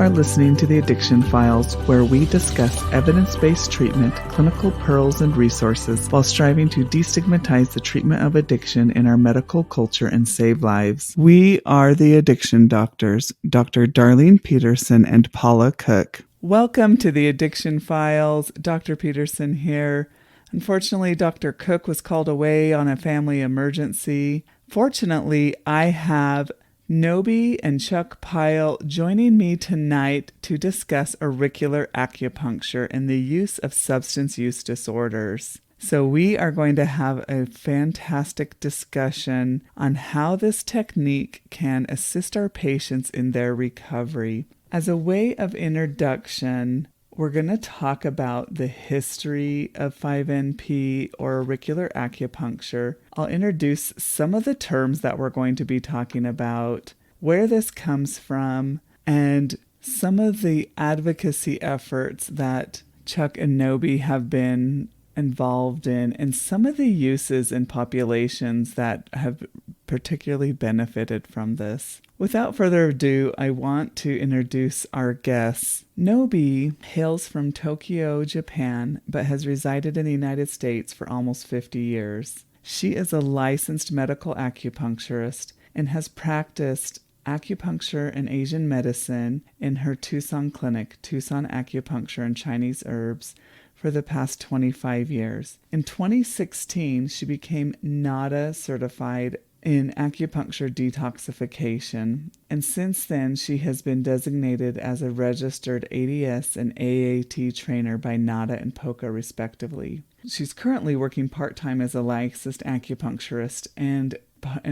are listening to the Addiction Files, where we discuss evidence-based treatment, clinical pearls, and resources while striving to destigmatize the treatment of addiction in our medical culture and save lives. We are the Addiction Doctors, Dr. Darlene Petersen and Paula Cook. Welcome to the Addiction Files. Dr. Petersen here. Unfortunately, Dr. Cook was called away on a family emergency. Fortunately, I have Nobi and Pyle joining me tonight to discuss auricular acupuncture and the use of substance use disorders. So we are going to have a fantastic discussion on how this technique can assist our patients in their recovery. As a way of introduction, we're going to talk about the history of 5NP or auricular acupuncture. I'll introduce some of the terms that we're going to be talking about, where this comes from, and some of the advocacy efforts that Chuck and Nobi have been involved in, and some of the uses in populations that have particularly benefited from this. Without further ado, I want to introduce our guests. Nobi hails from Tokyo, Japan, but has resided in the United States for almost 50 years. She is a licensed medical acupuncturist and has practiced acupuncture and Asian medicine in her Tucson clinic, Tucson Acupuncture and Chinese Herbs, for the past 25 years. In 2016, she became NADA certified in acupuncture detoxification, and since then she has been designated as a registered ADS and AAT trainer by NADA and POCA respectively. She's currently working part-time as a licensed acupuncturist and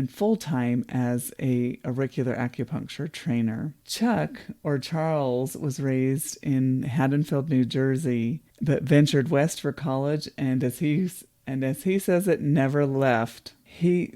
full-time as a auricular acupuncture trainer. Chuck, or Charles, was raised in Haddonfield, New Jersey, but ventured west for college, and as he says it, never left.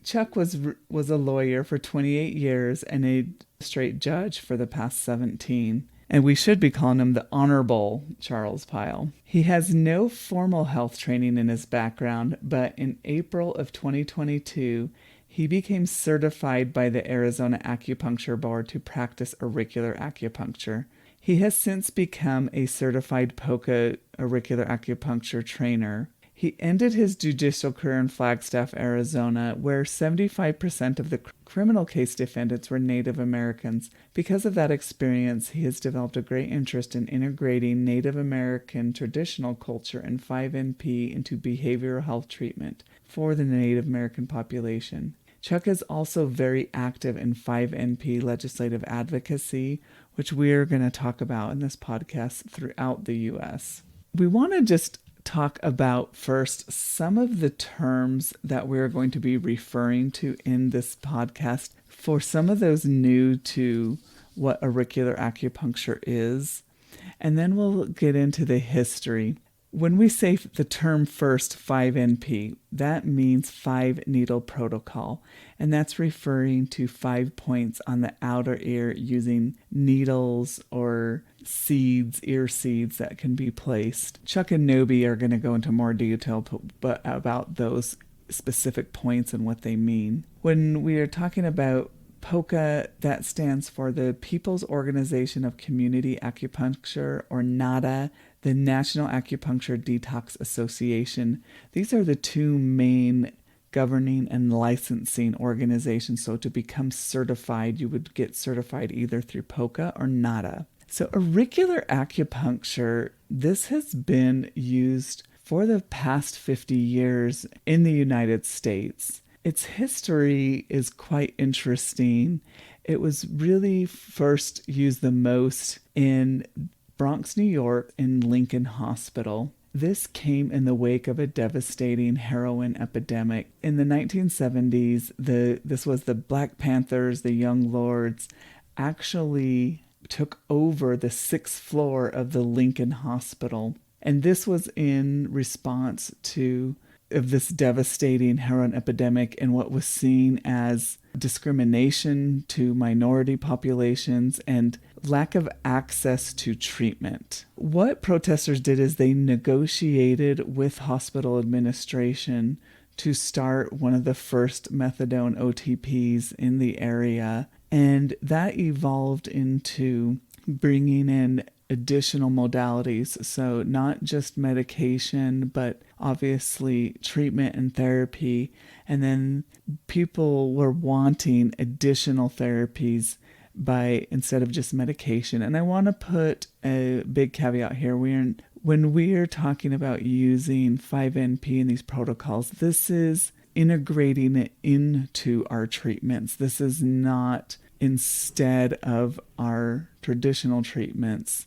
Chuck was a lawyer for 28 years and a straight judge for the past 17. And we should be calling him the Honorable Charles Pyle. He has no formal health training in his background, but in April of 2022, he became certified by the Arizona Acupuncture Board to practice auricular acupuncture. He has since become a certified POCA auricular acupuncture trainer. He ended his judicial career in Flagstaff, Arizona, where 75% of the criminal case defendants were Native Americans. Because of that experience, he has developed a great interest in integrating Native American traditional culture and 5NP into behavioral health treatment for the Native American population. Chuck is also very active in 5NP legislative advocacy, which we're going to talk about in this podcast throughout the U.S. We want to just talk about first some of the terms that we're going to be referring to in this podcast for some of those new to what auricular acupuncture is, and then we'll get into the history. When we say the term first, 5NP, that means 5-needle protocol, and that's referring to 5 points on the outer ear using needles or seeds, ear seeds that can be placed. Chuck and Nobi are going to go into more detail about those specific points and what they mean. When we are talking about POCA, that stands for the People's Organization of Community Acupuncture, or NADA, the National Acupuncture Detox Association. These are the two main governing and licensing organizations. So to become certified, you would get certified either through POCA or NADA. So auricular acupuncture, this has been used for the past 50 years in the United States. Its history is quite interesting. It was really first used the most in Bronx, New York, in Lincoln Hospital. This came in the wake of a devastating heroin epidemic. In the 1970s, this was the Black Panthers, the Young Lords, actually took over the 6th floor of the Lincoln Hospital. And this was in response to this devastating heroin epidemic and what was seen as discrimination to minority populations and lack of access to treatment. What protesters did is they negotiated with hospital administration to start one of the first methadone OTPs in the area, and that evolved into bringing in additional modalities. So not just medication, but obviously treatment and therapy. And then people were wanting additional therapies by instead of just medication. And I want to put a big caveat here. When we are talking about using 5NP in these protocols, this is integrating it into our treatments. This is not instead of our traditional treatments.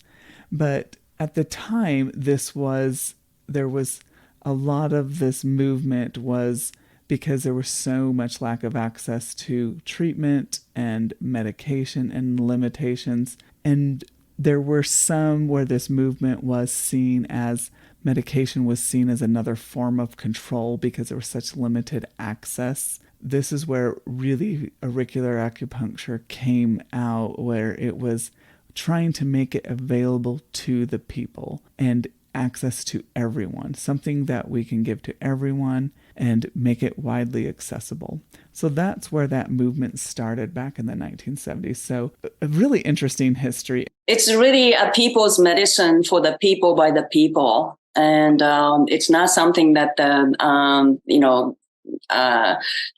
But at the time, there was a lot of this movement was because there was so much lack of access to treatment and medication and limitations. And there were some where this movement was seen as medication was seen as another form of control because there was such limited access. This is where really auricular acupuncture came out, where it was trying to make it available to the people and access to everyone, something that we can give to everyone and make it widely accessible. So that's where that movement started back in the 1970s. So a really interesting history. It's really a people's medicine for the people by the people. And it's not something that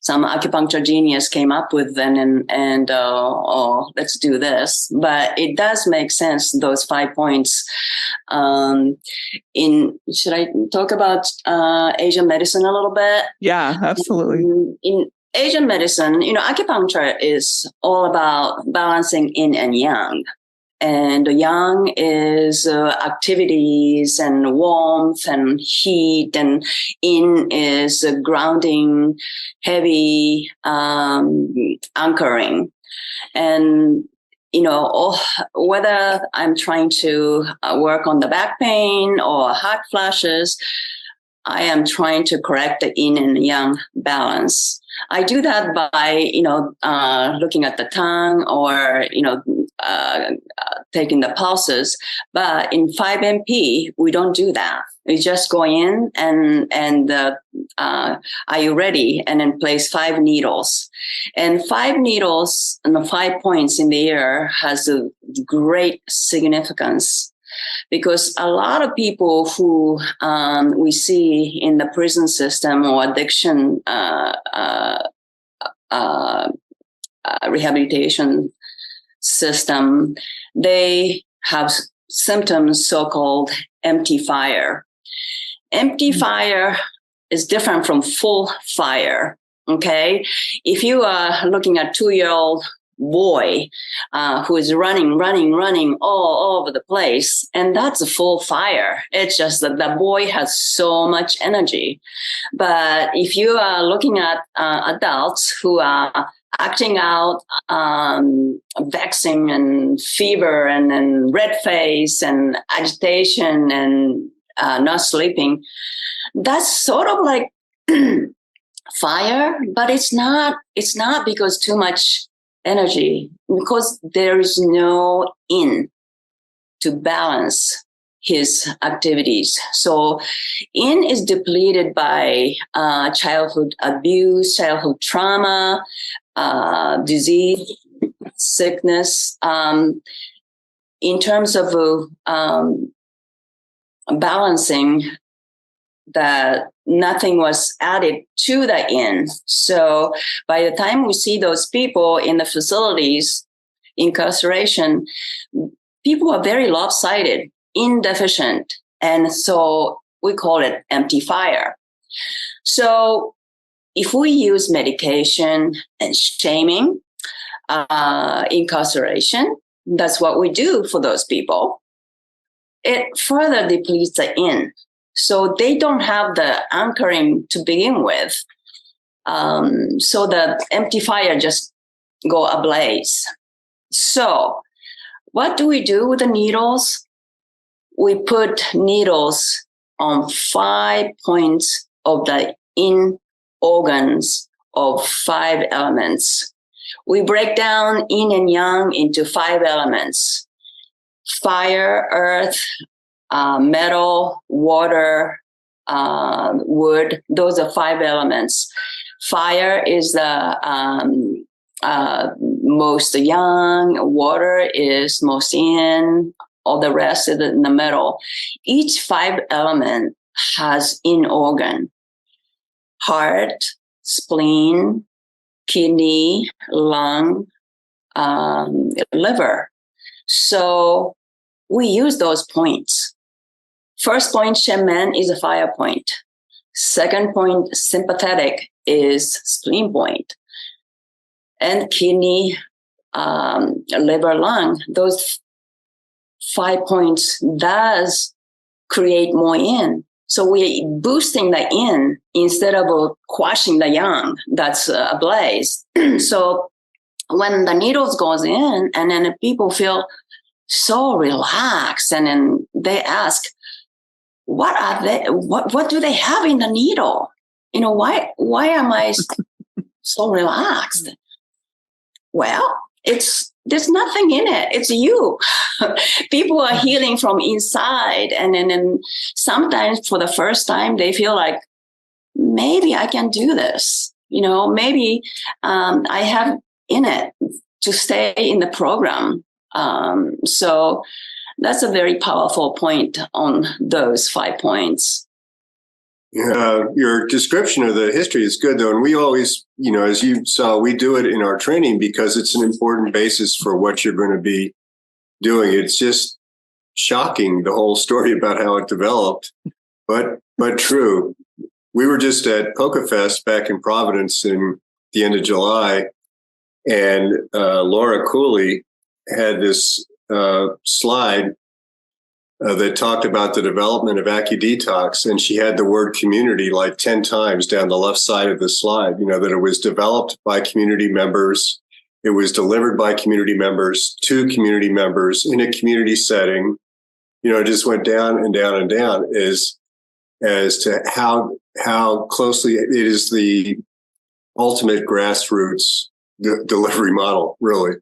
some acupuncture genius came up with then and let's do this. But it does make sense, those 5 points. Should I talk about Asian medicine a little bit? Yeah, absolutely. In Asian medicine, acupuncture is all about balancing yin and yang. And yang is activities and warmth and heat, and yin is grounding, heavy, anchoring. And, whether I'm trying to work on the back pain or hot flashes, I am trying to correct the yin and yang balance. I do that by, looking at the tongue or, taking the pulses. But in 5MP, we don't do that. We just go in and are you ready? And then place 5 needles. And 5 needles and the 5 points in the ear has a great significance. Because a lot of people who we see in the prison system or addiction rehabilitation system, they have symptoms so-called empty fire. Empty fire is different from full fire, okay? If you are looking at 2-year-old boy who is running all over the place, and that's a full fire. It's just that the boy has so much energy. But if you are looking at adults who are acting out, vexing and fever and red face and agitation and not sleeping, that's sort of like fire, but it's not because too much energy, because there is no yin to balance his activities. So yin is depleted by childhood abuse, childhood trauma, disease, sickness. In terms of balancing, that nothing was added to the yin. So by the time we see those people in the facilities, incarceration, people are very lopsided, indeficient. And so we call it empty fire. So if we use medication and shaming, incarceration, that's what we do for those people. It further depletes the yin. So they don't have the anchoring to begin with. So the empty fire just go ablaze. So what do we do with the needles? We put needles on 5 points of the yin organs of 5 elements. We break down yin and yang into 5 elements: fire, earth, metal, water, wood. Those are 5 elements. Fire is the most yang, water is most yin, all the rest is in the middle. Each 5 element has in organ: heart, spleen, kidney, lung, liver. So we use those points. First point, Shenmen, is a fire point. Second point, sympathetic, is spleen point. And kidney, liver, lung, those 5 points does create more yin. So we're boosting the yin instead of quashing the yang that's ablaze. So when the needles goes in, and then people feel so relaxed, and then they ask, what are they? What do they have in the needle? Why am I so relaxed? Well, there's nothing in it. It's you. People are healing from inside, and then sometimes for the first time they feel like, maybe I can do this. Maybe I have in it to stay in the program. So that's a very powerful point on those 5 points. Your description of the history is good, though. And we always, as you saw, we do it in our training because it's an important basis for what you're going to be doing. It's just shocking, the whole story about how it developed, but true. We were just at PokeFest back in Providence in the end of July, and Laura Cooley had this slide that talked about the development of AcuDetox, and she had the word community like 10 times down the left side of the slide, that it was developed by community members, it was delivered by community members to community members in a community setting. It just went down and down and down as to how closely it is the ultimate grassroots delivery model, really.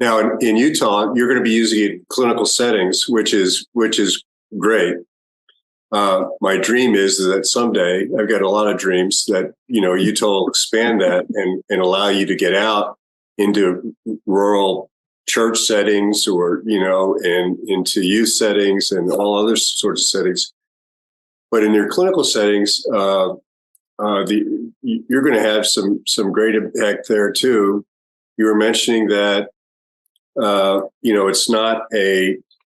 Now, in Utah, you're going to be using it in clinical settings, which is great. My dream is that someday, I've got a lot of dreams that, Utah will expand that and allow you to get out into rural church settings or, and into youth settings and all other sorts of settings. But in your clinical settings, you're going to have some great impact there too. You were mentioning that it's not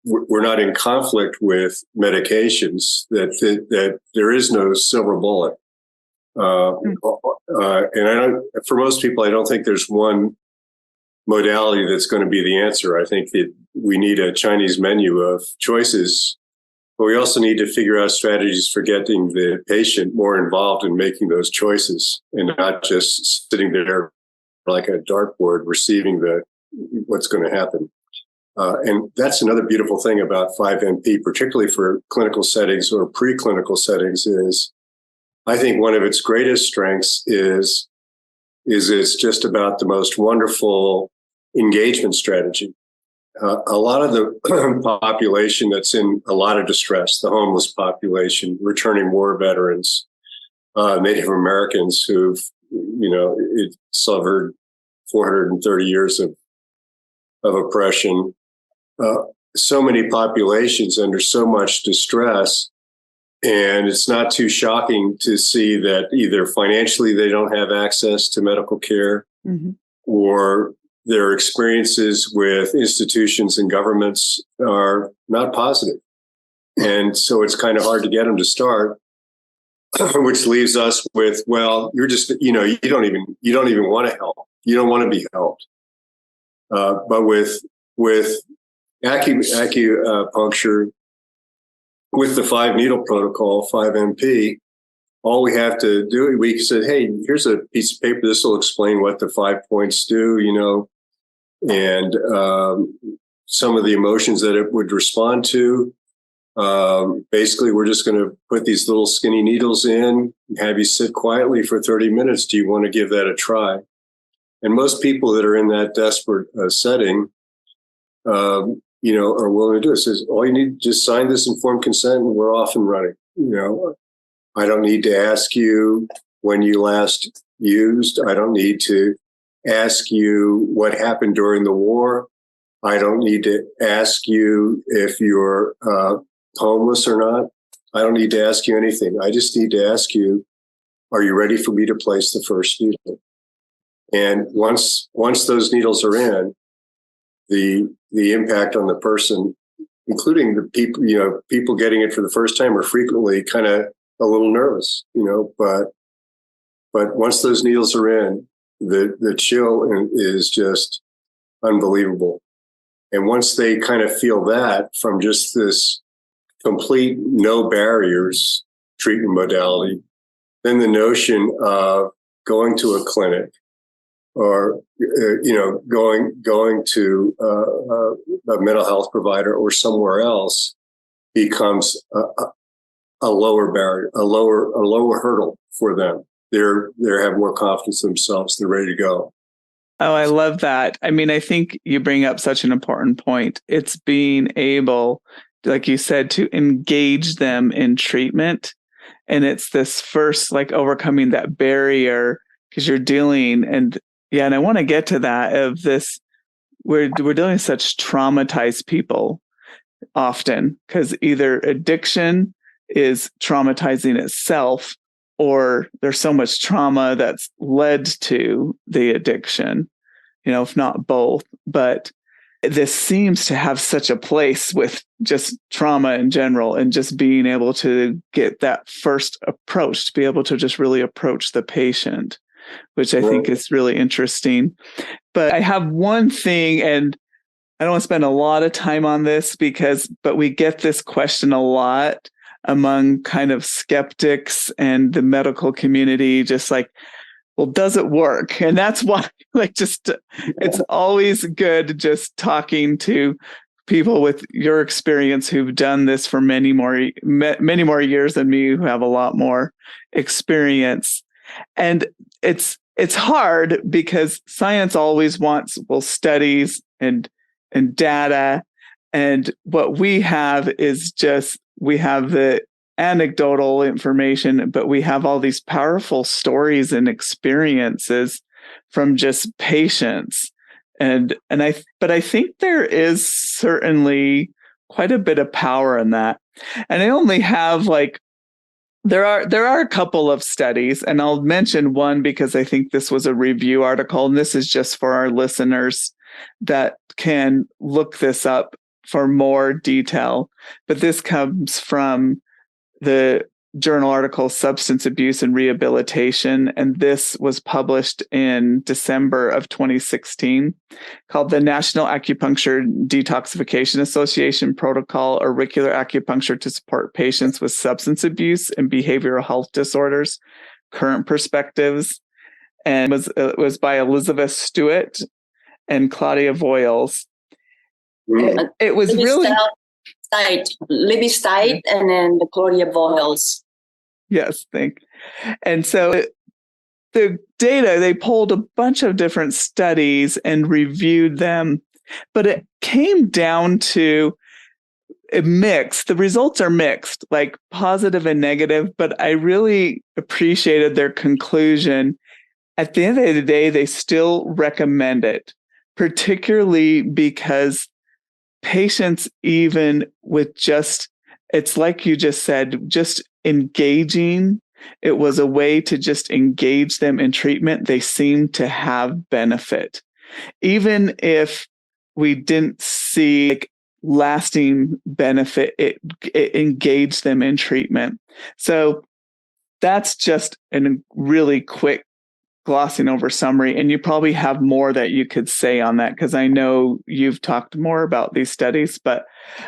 we're not in conflict with medications, that there is no silver bullet. And for most people, I don't think there's one modality that's going to be the answer. I think that we need a Chinese menu of choices, but we also need to figure out strategies for getting the patient more involved in making those choices and not just sitting there like a dartboard receiving what's going to happen. And that's another beautiful thing about 5MP, particularly for clinical settings or preclinical settings, is I think one of its greatest strengths is it's just about the most wonderful engagement strategy. A lot of the population that's in a lot of distress, the homeless population, returning war veterans, Native Americans who've, suffered 430 years of oppression, so many populations under so much distress. And it's not too shocking to see that either financially they don't have access to medical care, or their experiences with institutions and governments are not positive. And so it's kind of hard to get them to start, which leaves us with, well, you're just, you don't even want to help. You don't want to be helped. But with acupuncture, with the 5-needle protocol, 5MP, all we have to do, we said, hey, here's a piece of paper. This will explain what the 5 points do, and some of the emotions that it would respond to. Basically, we're just going to put these little skinny needles in, have you sit quietly for 30 minutes. Do you want to give that a try? And most people that are in that desperate setting, are willing to do it. It says, all you need, just sign this informed consent and we're off and running. I don't need to ask you when you last used. I don't need to ask you what happened during the war. I don't need to ask you if you're homeless or not. I don't need to ask you anything. I just need to ask you, are you ready for me to place the first needle? And once those needles are in, the impact on the person, including the people, people getting it for the first time are frequently kind of a little nervous, but once those needles are in, the chill is just unbelievable. And once they kind of feel that from just this complete no barriers treatment modality, then the notion of going to a clinic or going to a mental health provider or somewhere else becomes a lower barrier, a lower hurdle for them. They have more confidence in themselves. They're ready to go. Oh, I love that. I mean, I think you bring up such an important point. It's being able, like you said, to engage them in treatment. And it's this first, overcoming that barrier because you're dealing. And I want to get to that of this. We're dealing with such traumatized people often because either addiction is traumatizing itself or there's so much trauma that's led to the addiction, if not both. But this seems to have such a place with just trauma in general and just being able to get that first approach, to be able to just really approach the patient, which I think is really interesting. But I have one thing, and I don't want to spend a lot of time on this but we get this question a lot among kind of skeptics and the medical community, just well, does it work? And that's why, it's always good just talking to people with your experience who've done this for many more years than me, who have a lot more experience. And it's hard because science always wants, studies and data. And what we have is we have the anecdotal information, but we have all these powerful stories and experiences from just patients. But I think there is certainly quite a bit of power in that. And I only have there are a couple of studies, and I'll mention one because I think this was a review article, and this is just for our listeners that can look this up for more detail. But this comes from the journal article Substance Abuse and Rehabilitation, and this was published in December of 2016, called the National Acupuncture Detoxification Association Protocol, Auricular Acupuncture to Support Patients with Substance Abuse and Behavioral Health Disorders, Current Perspectives, and it was by Elizabeth Stewart and Claudia Voiles. It was really... Libby Stite and then the Claudia Voiles. Yes, and so the data, they pulled a bunch of different studies and reviewed them, but it came down to a mix. The results are mixed, positive and negative, but I really appreciated their conclusion. At the end of the day, they still recommend it, particularly because patients, even with it's like you just said, just engaging, it was a way to just engage them in treatment. They seem to have benefit. Even if we didn't see lasting benefit, it engaged them in treatment. So that's just a really quick glossing over summary. And you probably have more that you could say on that, because I know you've talked more about these studies, but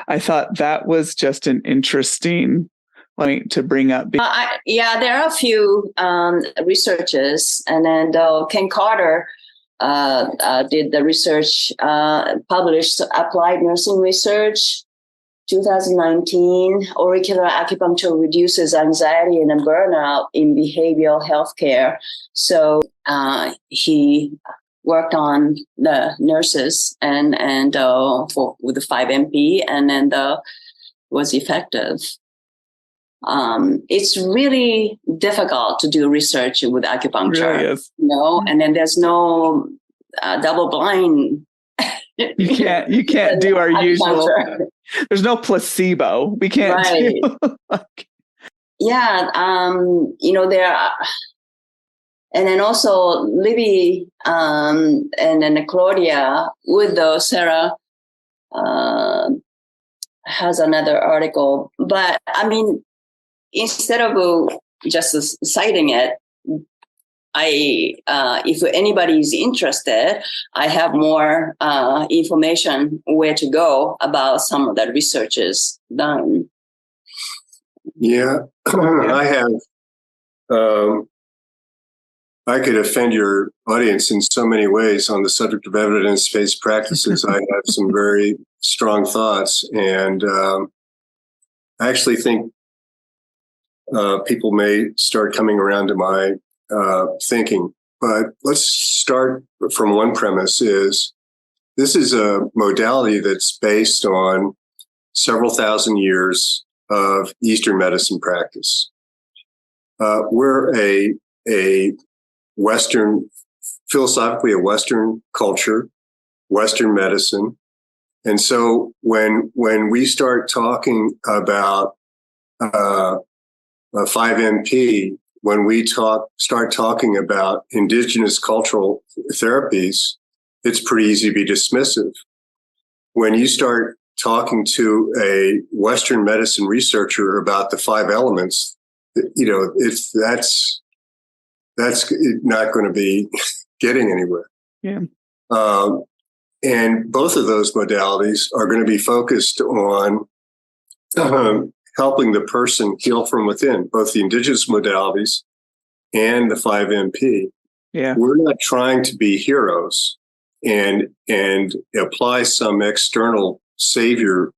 I thought that was just an interesting point to bring up. There are a few researchers, and then Ken Carter did the research, published Applied Nursing Research 2019, Auricular Acupuncture Reduces Anxiety and Burnout in Behavioral Healthcare. So he worked on the nurses and with the 5-MP, and then was effective. It's really difficult to do research with acupuncture, really is. And then there's no double blind. You can't do our usual. There's no placebo. We can't right. do Yeah, there are, and then also Libby and then Claudia with the Sarah has another article. But I mean, instead of just citing it, if anybody is interested, I have more information where to go about some of the researches done. Yeah, I have. I could offend your audience in so many ways on the subject of evidence-based practices. I have some very strong thoughts, and I actually think people may start coming around to my thinking. But let's start from one premise: is this is a modality that's based on several thousand years of Eastern medicine practice. We're a Western, philosophically a Western culture, Western medicine. And so when we start talking about 5MP, when we start talking about indigenous cultural therapies, it's pretty easy to be dismissive. When you start talking to a Western medicine researcher about the 5 elements, that's not going to be getting anywhere. Yeah. And both of those modalities are going to be focused on helping the person heal from within, both the indigenous modalities and the 5MP. Yeah. We're not trying to be heroes and apply some external savior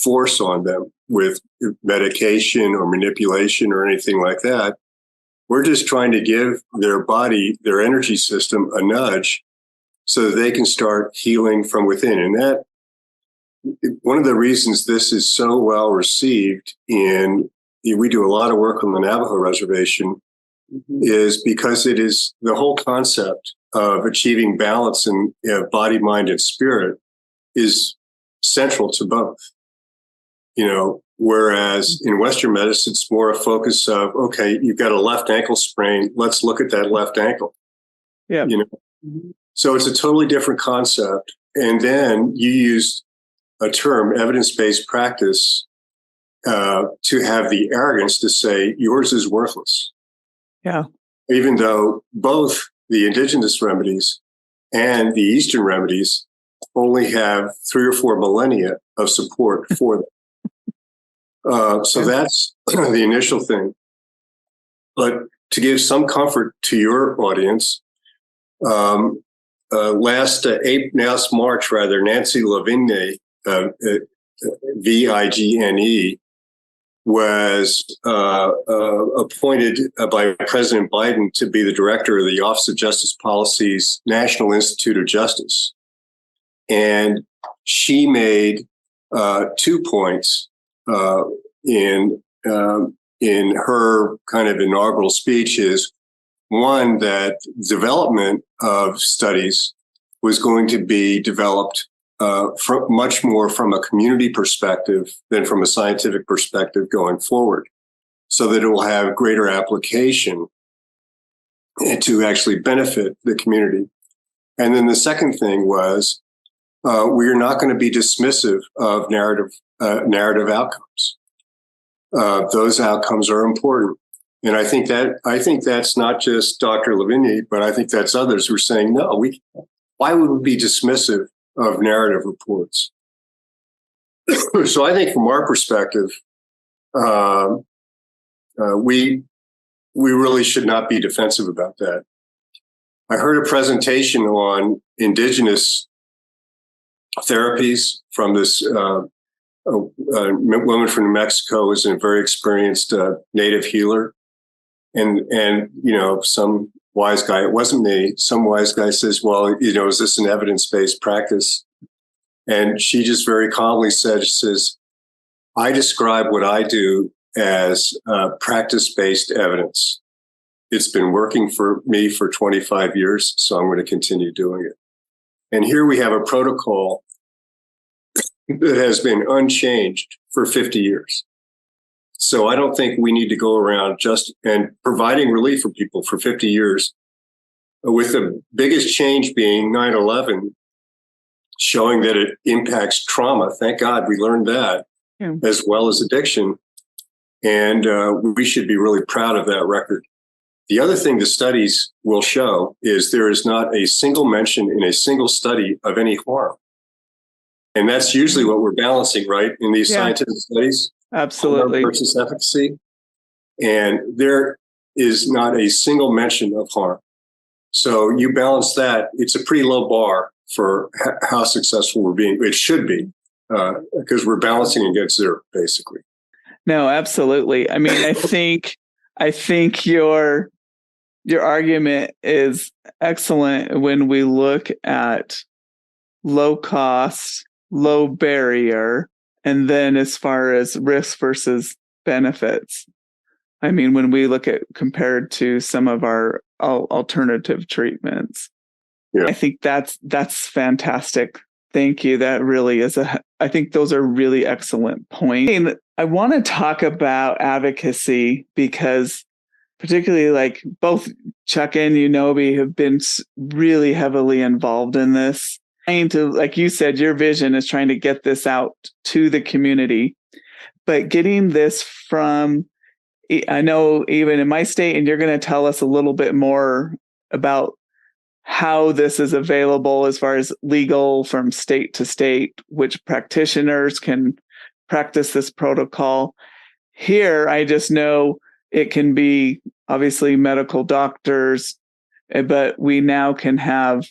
force on them with medication or manipulation or anything like that. We're just trying to give their body, their energy system, a nudge so that they can start healing from within. And that, one of the reasons this is so well received we do a lot of work on the Navajo reservation, is because it is the whole concept of achieving balance in body, mind, and spirit is central to both. Whereas in Western medicine, it's more a focus of, okay, you've got a left ankle sprain. Let's look at that left ankle. Yeah. So it's a totally different concept. And then you use a term, evidence-based practice, to have the arrogance to say yours is worthless. Yeah. Even though both the indigenous remedies and the Eastern remedies only have 3 or 4 millennia of support for them. So that's the initial thing. But to give some comfort to your audience, last March, Nancy Lavigne, Vigne, was appointed by President Biden to be the director of the Office of Justice Policy's National Institute of Justice. And she made 2 points in her kind of inaugural speech. Is one, that development of studies was going to be developed much more from a community perspective than from a scientific perspective going forward, so that it will have greater application and to actually benefit the community. And then the second thing was, we are not going to be dismissive of narrative outcomes. Those outcomes are important. And I think that's not just Dr. Lavigne, but I think that's others who are saying, no, why would we be dismissive of narrative reports? So I think from our perspective, we really should not be defensive about that. I heard a presentation on indigenous therapies from this woman from New Mexico, who is a very experienced native healer. And some wise guy, it wasn't me, some wise guy says, well, is this an evidence-based practice? And she just very calmly says, I describe what I do as practice-based evidence. It's been working for me for 25 years, so I'm going to continue doing it. And here we have a protocol that has been unchanged for 50 years. So I don't think we need to go around just and providing relief for people for 50 years, with the biggest change being 9/11, showing that it impacts trauma. Thank God we learned that, as well as addiction. And we should be really proud of that record. The other thing the studies will show is there is not a single mention in a single study of any harm. And that's usually what we're balancing, right, in these scientific studies. Absolutely. Harm versus efficacy. And there is not a single mention of harm. So you balance that, it's a pretty low bar for how successful we're being. It should be, because we're balancing against zero, basically. No, absolutely. I mean, I think your argument is excellent when we look at low cost, low barrier, and then as far as risk versus benefits. I mean, when we look at compared to some of our alternative treatments, I think that's fantastic. Thank you. That really is I think those are really excellent points. And I want to talk about advocacy because particularly like both Chuck and Nobi have been really heavily involved in this. Trying to, like you said, your vision is trying to get this out to the community, but getting this from, I know even in my state, and you're going to tell us a little bit more about how this is available as far as legal from state to state, which practitioners can practice this protocol. Here, I just know it can be obviously medical doctors, but we now can have,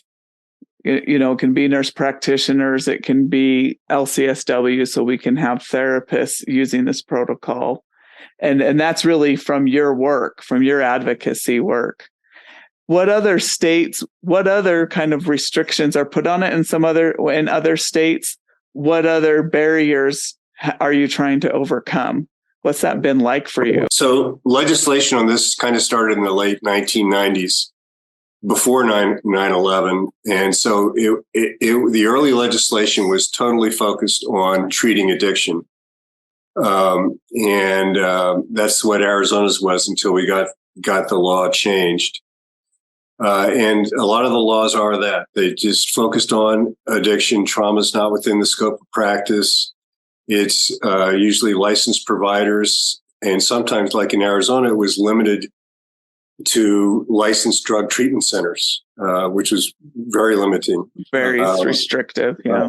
it can be nurse practitioners, it can be LCSW, so we can have therapists using this protocol. And that's really from your work, from your advocacy work. What other states, what other kind of restrictions are put on it in other states? What other barriers are you trying to overcome? What's that been like for you? So legislation on this kind of started in the late 1990s, before 9/11. And so the early legislation was totally focused on treating addiction. That's what Arizona's was until we got the law changed. And a lot of the laws are that they just focused on addiction. Trauma's not within the scope of practice. It's usually licensed providers. And sometimes, like in Arizona, it was limited to licensed drug treatment centers, which was very limiting. Very restrictive, yeah.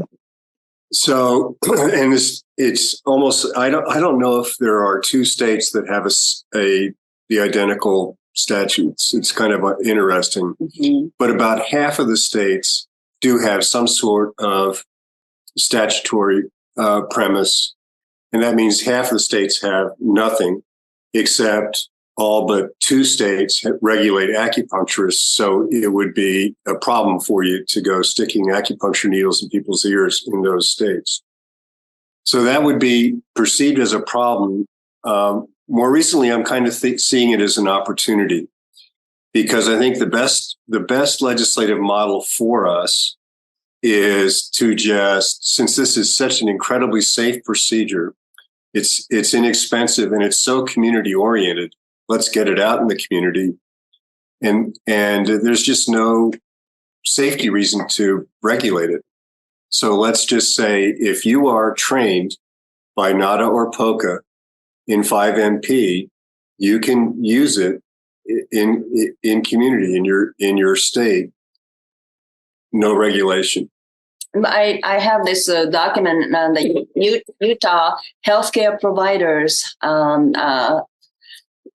So, and it's almost, I don't know if there are two states that have the identical statutes. It's kind of interesting, but about half of the states do have some sort of statutory premise. And that means half of the states have nothing, except all but 2 states regulate acupuncturists. So it would be a problem for you to go sticking acupuncture needles in people's ears in those states. So that would be perceived as a problem. More recently, I'm kind of seeing it as an opportunity, because I think the best legislative model for us is to just, since this is such an incredibly safe procedure, it's inexpensive and it's so community oriented. Let's get it out in the community, and there's just no safety reason to regulate it. So let's just say if you are trained by NADA or POCA in 5-MP, you can use it in community in your state. No regulation. I have this document, the Utah healthcare providers,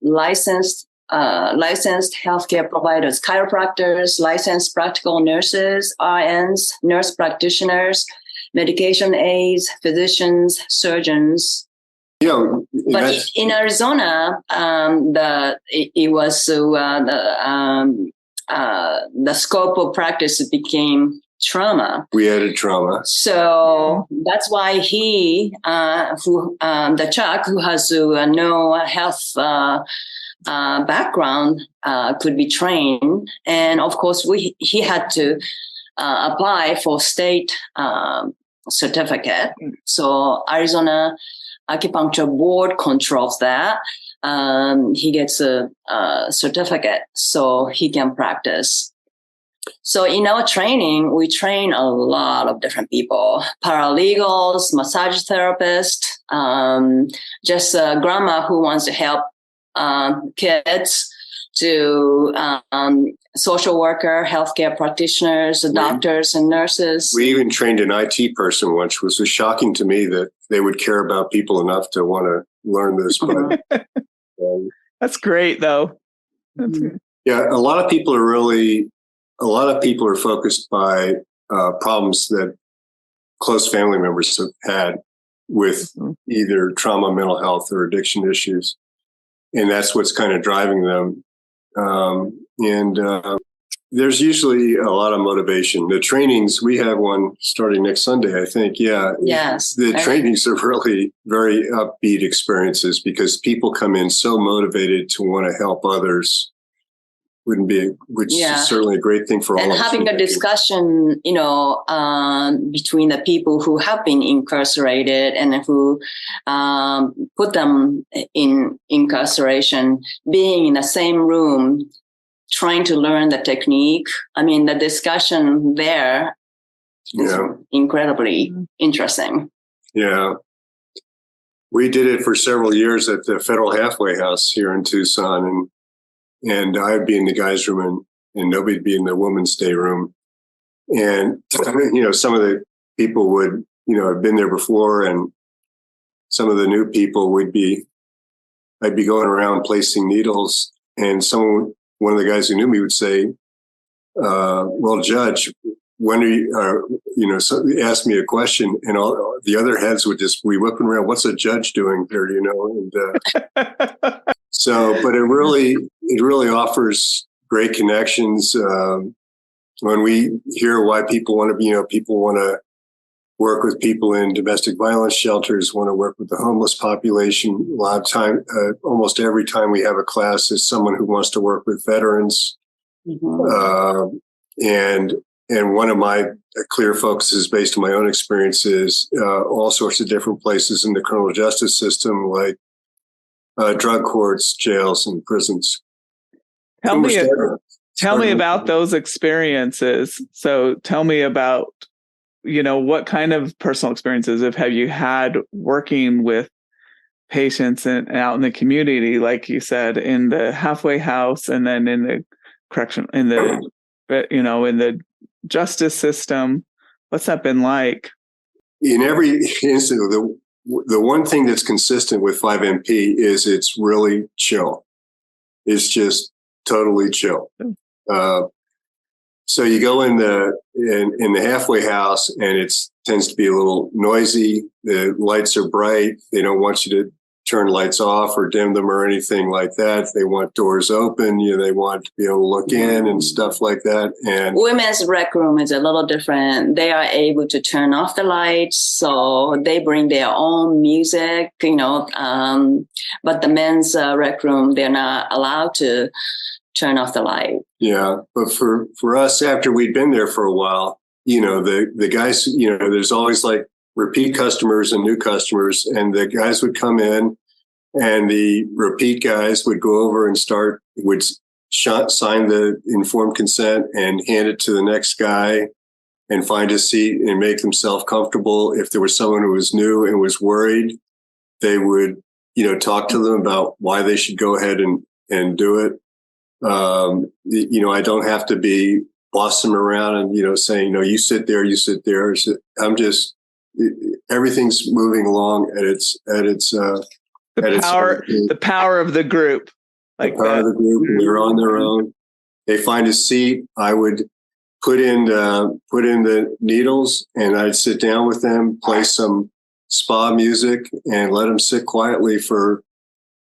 licensed healthcare providers, chiropractors, licensed practical nurses, RNs, nurse practitioners, medication aides, physicians, surgeons. But in Arizona, it was the scope of practice became trauma. We added trauma. So that's why the Chuck, who has no health background, could be trained. And of course, he had to apply for state certificate. So Arizona Acupuncture Board controls that. He gets a certificate so he can practice. So in our training, we train a lot of different people: paralegals, massage therapists, just a grandma who wants to help kids, to social worker, healthcare practitioners, doctors and nurses. We even trained an IT person once, which was shocking to me that they would care about people enough to want to learn this. But that's great, though. That's good. Yeah, a lot of people are focused by problems that close family members have had with either trauma, mental health, or addiction issues. And that's what's kind of driving them. There's usually a lot of motivation. The trainings, we have one starting next Sunday, I think. Yeah. Yes. The trainings are really very upbeat experiences because people come in so motivated to want to help others. Which is certainly a great thing for all of us. And having a discussion, between the people who have been incarcerated and who put them in incarceration, being in the same room, trying to learn the technique. I mean, the discussion there is incredibly interesting. Yeah. We did it for several years at the Federal Halfway House here in Tucson, and I'd be in the guys' room and Nobi would be in the women's day room. And, some of the people would, have been there before, and some of the new people I'd be going around placing needles, and one of the guys who knew me would say, well, Judge, when are you, so ask me a question, and all the other heads would just be whipping around. What's a judge doing here, And so, but it really offers great connections. When we hear why people want to, people want to work with people in domestic violence shelters, want to work with the homeless population. A lot of time, almost every time we have a class, is someone who wants to work with veterans. Mm-hmm. And one of my clear focuses, based on my own experiences, all sorts of different places in the criminal justice system, like drug courts, jails, and prisons. Tell me about those experiences. So tell me about, what kind of personal experiences have you had working with patients and out in the community, like you said, in the halfway house, and then in the correction, in the justice system. What's that been like? In every instance, the one thing that's consistent with 5MP is it's really chill. It's just totally chill. So you go in the halfway house, and it tends to be a little noisy. The lights are bright. They don't want you to turn lights off or dim them or anything like that. They want doors open. They want to be able to look in and stuff like that. And women's rec room is a little different. They are able to turn off the lights, so they bring their own music, but the men's rec room, they're not allowed to turn off the light. Yeah. But for us, after we'd been there for a while, the guys, there's always like repeat customers and new customers, and the guys would come in, and the repeat guys would go over and sign the informed consent and hand it to the next guy and find a seat and make themselves comfortable. If there was someone who was new and was worried, they would, talk to them about why they should go ahead and do it. I don't have to be bossing them around and, saying, no, you sit there. I'm just, everything's moving along at its the power of the group. Like the power of the group, and they're on their own. They find a seat. I would put in the needles, and I'd sit down with them, play some spa music, and let them sit quietly for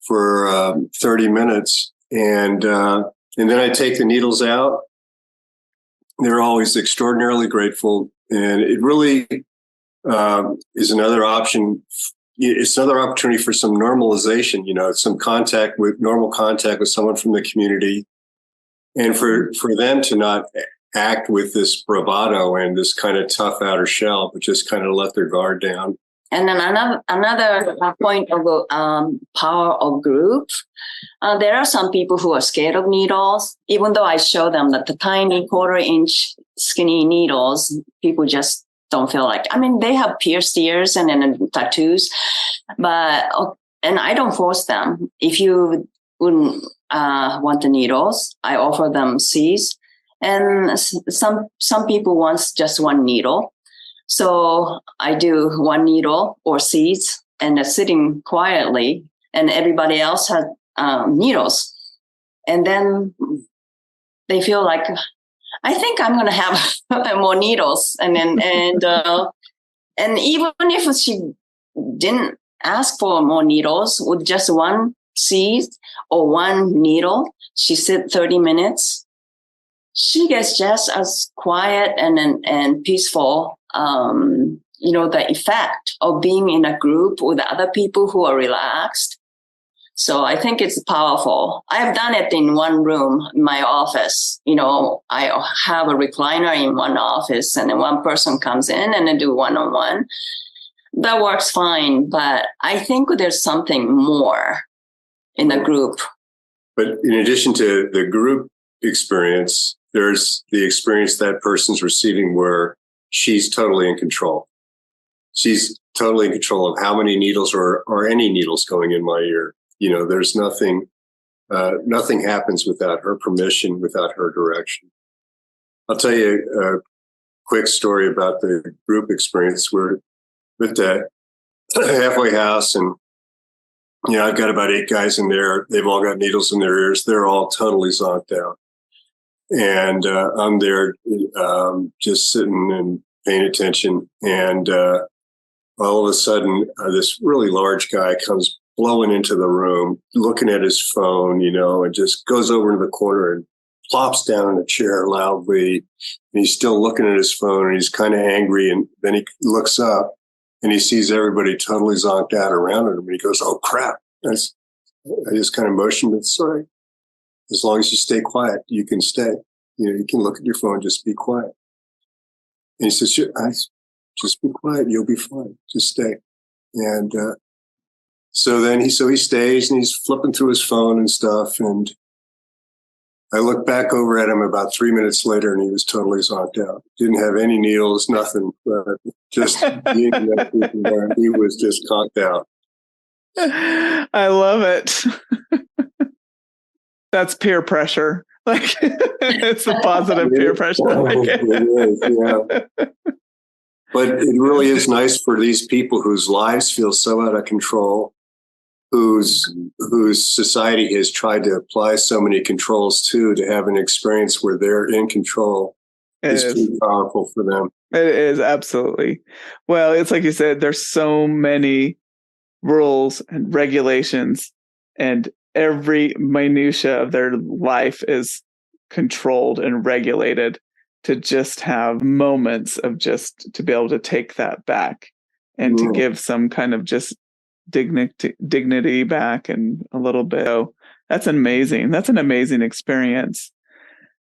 30 minutes. And then I take the needles out. They're always extraordinarily grateful, and it really is another option. It's another opportunity for some normalization, some normal contact with someone from the community, and for them to not act with this bravado and this kind of tough outer shell, but just kind of let their guard down. And then another point of power of group. There are some people who are scared of needles, even though I show them that the tiny 1/4-inch skinny needles, people just don't feel like. I mean, they have pierced ears and then tattoos, and I don't force them. If you wouldn't want the needles, I offer them seeds. And some people want just one needle. So I do one needle or seeds, and they're sitting quietly, and everybody else has needles. And then they feel like, I think I'm going to have more needles. And even if she didn't ask for more needles, with just one seed or one needle, she sit 30 minutes. She gets just as quiet and peaceful. The effect of being in a group with other people who are relaxed. So I think it's powerful. I've done it in one room in my office. I have a recliner in one office, and then one person comes in and I do one-on-one. That works fine, but I think there's something more in the group. But in addition to the group experience, there's the experience that person's receiving where she's totally in control. She's totally in control of how many needles or any needles going in my ear. There's nothing happens without her permission, without her direction. I'll tell you a quick story about the group experience. We're at the halfway house, and I've got about 8 guys in there. They've all got needles in their ears. They're all totally zonked out. And I'm there just sitting and paying attention. And all of a sudden, this really large guy comes blowing into the room, looking at his phone, and just goes over into the corner and plops down in a chair loudly. And he's still looking at his phone, and he's kind of angry. And then he looks up and he sees everybody totally zonked out around him. And he goes, "Oh, crap." I just kind of motioned, "It's sorry. As long as you stay quiet, you can stay. You can look at your phone, just be quiet." And he says, "Sure, just be quiet. You'll be fine. Just stay." And so he stays, and he's flipping through his phone and stuff. And I looked back over at him about 3 minutes later, and he was totally zonked out. Didn't have any needles, nothing. Just being there, he was just conked out. I love it. That's peer pressure. Like, it's the positive peer pressure. It is, yeah. But it really is nice for these people whose lives feel so out of control, whose society has tried to apply so many controls to have an experience where they're in control. It's pretty powerful for them. It is, absolutely. Well, it's like you said, there's so many rules and regulations, and every minutia of their life is controlled and regulated to just have moments of just to be able to take that back and to give some kind of just dignity back and a little bit. So that's amazing. That's an amazing experience.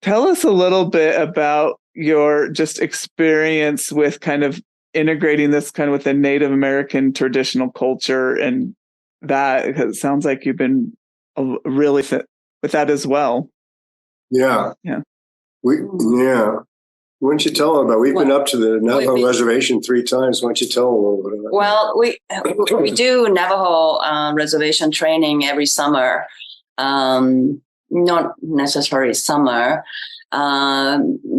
Tell us a little bit about your just experience with kind of integrating this kind of with the Native American traditional culture, and that, because it sounds like you've been really fit with that as well. Yeah. Why don't you tell them about? We've been up to the Navajo reservation 3 times. Why don't you tell them a little bit about it? Well, we do Navajo reservation training every summer. Not necessarily summer.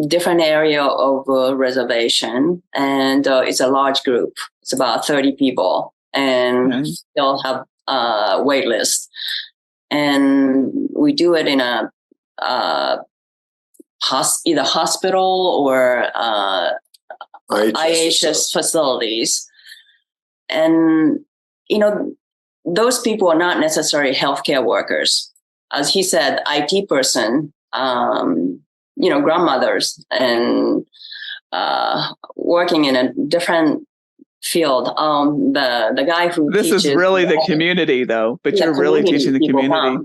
Different area of reservation, and it's a large group. It's about 30 people, and they'll have a wait list. And we do it in a either hospital or IHS facilities. And, those people are not necessarily healthcare workers. As he said, IT person, grandmothers, and working in a different field. The guy who this teaches, is really the community, though, but you're really teaching the community.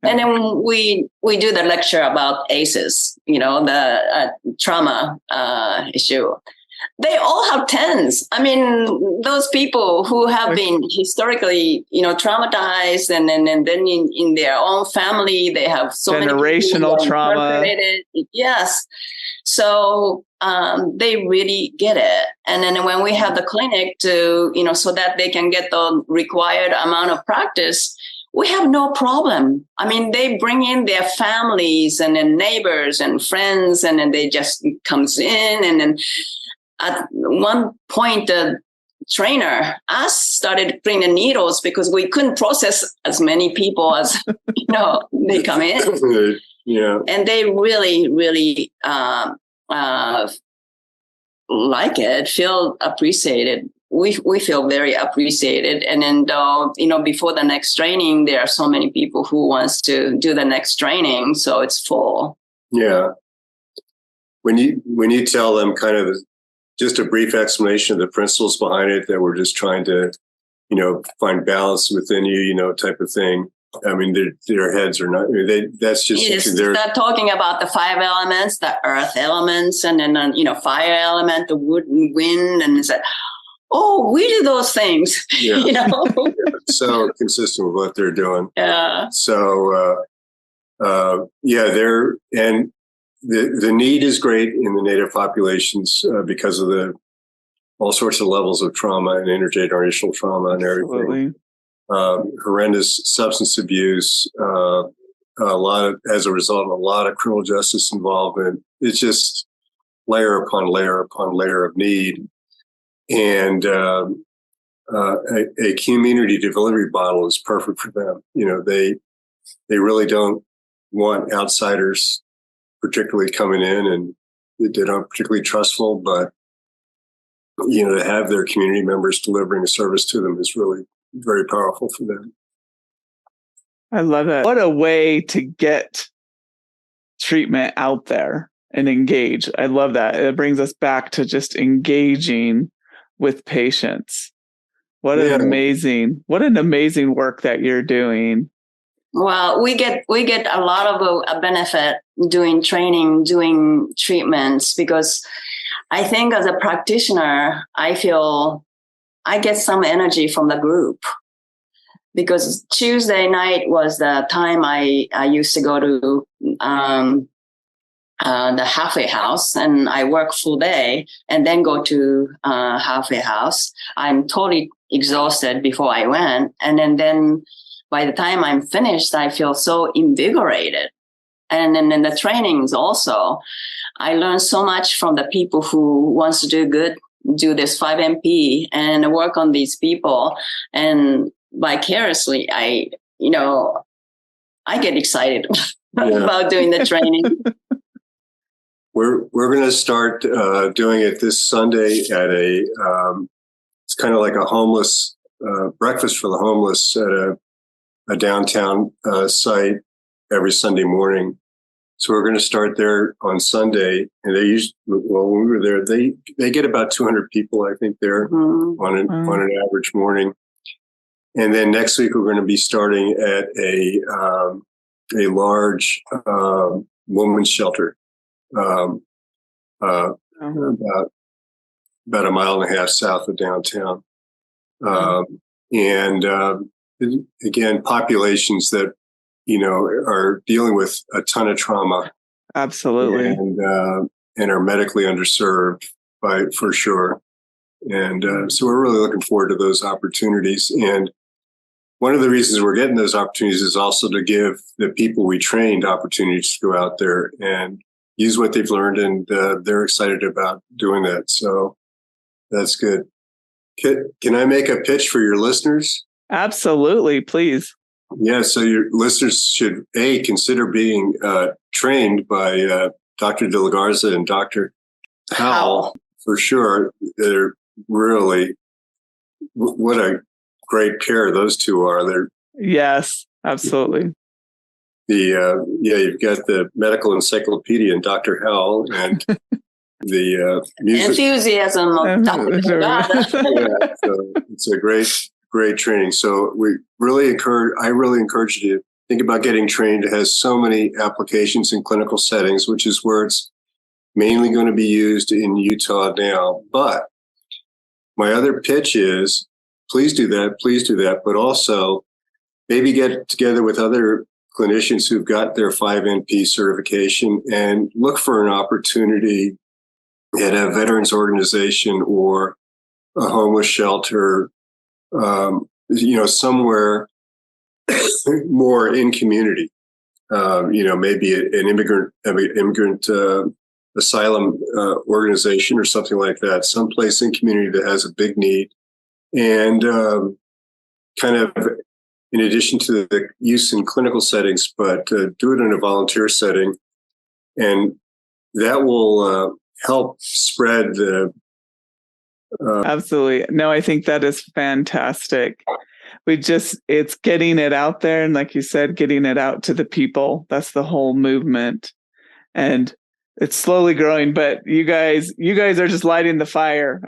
And then we do the lecture about ACEs, the trauma issue. They all have tens. I mean, those people who have been historically, traumatized, and then in their own family, they have so many generational trauma. Yes. So they really get it. And then when we have the clinic to, so that they can get the required amount of practice, we have no problem. I mean, they bring in their families and then neighbors and friends, and then they just comes in. And then at one point, the trainer, us, started bringing needles because we couldn't process as many people as, they come in. Yeah. And they really, really like it, feel appreciated. We feel very appreciated. And then, before the next training, there are so many people who wants to do the next training. So it's full. Yeah. When you tell them kind of just a brief explanation of the principles behind it, that we're just trying to, find balance within you, type of thing. I mean, their heads are not, that's just, they're talking about the 5 elements, the earth elements, and then, fire element, the wood and wind. And it's like, oh, we do those things, Yeah. So consistent with what they're doing. Yeah. So, and the need is great in the native populations because of all sorts of levels of trauma and intergenerational trauma and everything. Absolutely. Horrendous substance abuse, as a result of a lot of criminal justice involvement. It's just layer upon layer upon layer of need. And a community delivery model is perfect for them. They really don't want outsiders particularly coming in, and they're not particularly trustful, but to have their community members delivering a service to them is really very powerful for them. I love it. What a way to get treatment out there and engage. I love that. It brings us back to just engaging with patients. What an amazing work that you're doing. Well, we get a lot of a benefit doing training, doing treatments, because I think as a practitioner, I feel I get some energy from the group, because Tuesday night was the time I used to go to the halfway house, and I work full day and then go to halfway house. I'm totally exhausted before I went. And then by the time I'm finished, I feel so invigorated. And then in the trainings also, I learned so much from the people who wants to do good, do this 5MP and work on these people. And vicariously, I get excited about doing the training. We're going to start doing it this Sunday at it's kind of like a homeless breakfast for the homeless at a downtown site every Sunday morning. So we're going to start there on Sunday, and when we were there, they get about 200 people, I think, there on an average morning. And then next week we're going to be starting at a large women's shelter, about a mile and a half south of downtown, and again, populations that are dealing with a ton of trauma. Absolutely. And are medically underserved for sure. And so we're really looking forward to those opportunities. And one of the reasons we're getting those opportunities is also to give the people we trained opportunities to go out there and use what they've learned. And they're excited about doing that. So that's good. Can I make a pitch for your listeners? Absolutely, please. Yeah, so your listeners should, consider being trained by Dr. De La Garza and Dr. Pyle, for sure. They're really, what a great pair those two are. Yes, absolutely. You've got the medical encyclopedia and Dr. Howell, and the music. Enthusiasm of Dr. De La Garza. So it's a great training. So I really encourage you think about getting trained. It has so many applications in clinical settings, which is where it's mainly going to be used in Utah now. But my other pitch is, please do that, but also maybe get together with other clinicians who've got their 5NP certification and look for an opportunity at a veterans organization or a homeless shelter, somewhere more in community. Maybe an immigrant asylum organization or something like that, someplace in community that has a big need. And kind of in addition to the use in clinical settings, but do it in a volunteer setting. And that will help spread the... Absolutely. No, I think that is fantastic. It's getting it out there. And like you said, getting it out to the people. That's the whole movement. And it's slowly growing, but you guys are just lighting the fire.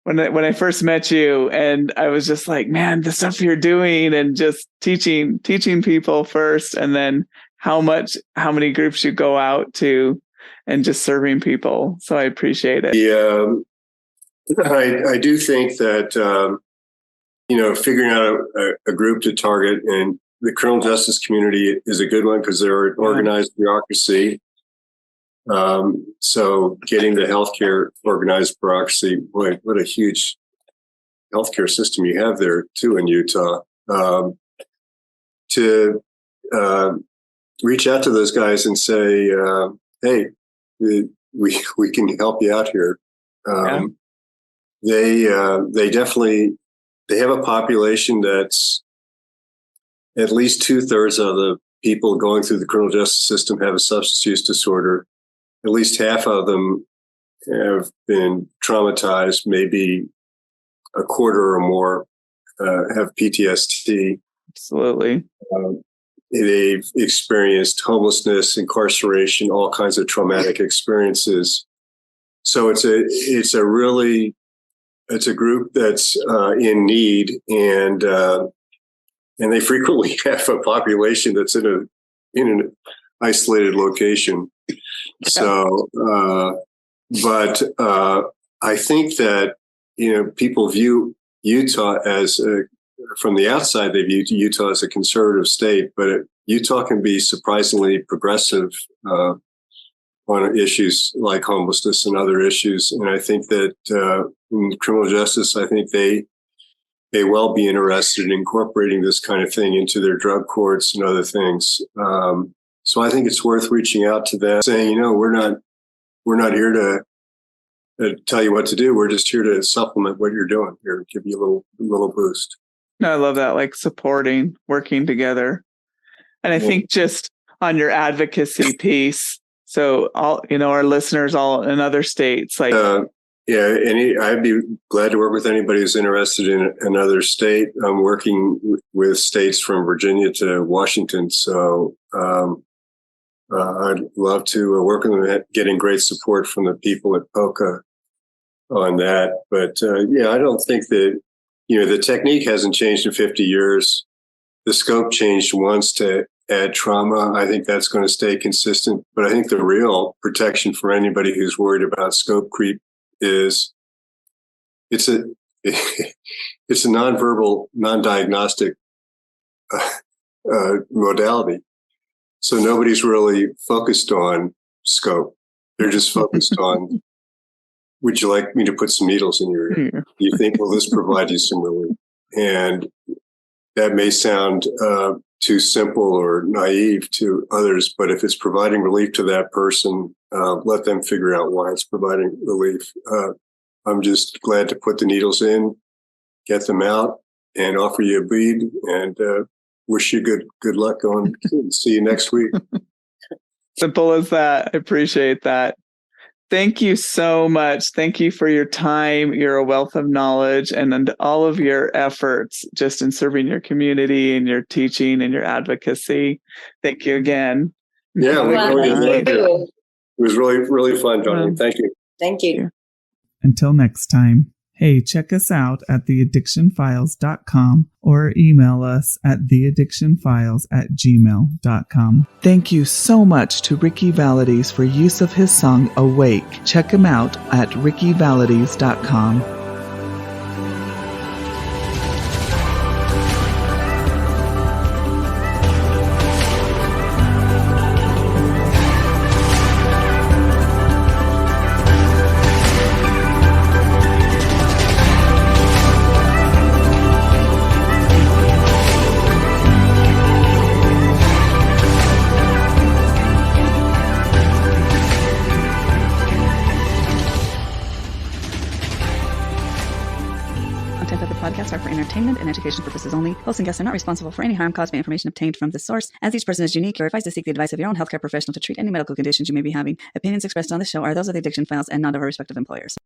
When I first met you, and I was just like, man, the stuff you're doing, and just teaching people first, and then how many groups you go out to, and just serving people. So I appreciate it. Yeah, I do think that figuring out a group to target, and the criminal justice community is a good one because they're an organized bureaucracy. So getting the healthcare organized bureaucracy, boy, what a huge healthcare system you have there too in Utah. To reach out to those guys and say, hey, we can help you out here. They have a population that's at least 2/3 of the people going through the criminal justice system have a substance use disorder. At least half of them have been traumatized, maybe a quarter or more have PTSD. Absolutely. They've experienced homelessness, incarceration, all kinds of traumatic experiences. So it's a group that's in need, and they frequently have a population that's in an isolated location. So, but I think that, people view Utah as, from the outside, they view Utah as a conservative state, but Utah can be surprisingly progressive on issues like homelessness and other issues. And I think that in criminal justice, I think they will be interested in incorporating this kind of thing into their drug courts and other things. So I think it's worth reaching out to them, saying, we're not here to tell you what to do. We're just here to supplement what you're doing. Here, give you a little boost. No, I love that, like supporting, working together. And I think just on your advocacy piece, so all, our listeners all in other states, like... I'd be glad to work with anybody who's interested in another state. I'm working with states from Virginia to Washington. So I'd love to work with them, getting great support from the people at POCA on that. But I don't think that, the technique hasn't changed in 50 years. The scope changed once to add trauma. I think that's going to stay consistent. But I think the real protection for anybody who's worried about scope creep is it's a nonverbal, non-diagnostic modality. So nobody's really focused on scope. They're just focused on, would you like me to put some needles in your ear? You think, will this provide you some relief? And that may sound too simple or naive to others, but if it's providing relief to that person, let them figure out why it's providing relief. I'm just glad to put the needles in, get them out, and offer you a bead, and wish you good luck going. See you next week. Simple as that. I appreciate that. Thank you so much. Thank you for your time. You're a wealth of knowledge, and all of your efforts just in serving your community and your teaching and your advocacy. Thank you again. Yeah, it was really, really fun, Darlene. Thank you. Thank you. Until next time, Hey, check us out at theaddictionfiles.com or email us at theaddictionfiles@gmail.com. Thank you so much to Ricky Valades for use of his song Awake. Check him out at rickyvalades.com. Podcasts are for entertainment and education purposes only. Hosts and guests are not responsible for any harm caused by information obtained from this source. As each person is unique, you're advised to seek the advice of your own healthcare professional to treat any medical conditions you may be having. Opinions expressed on the show are those of the Addiction Files and not of our respective employers.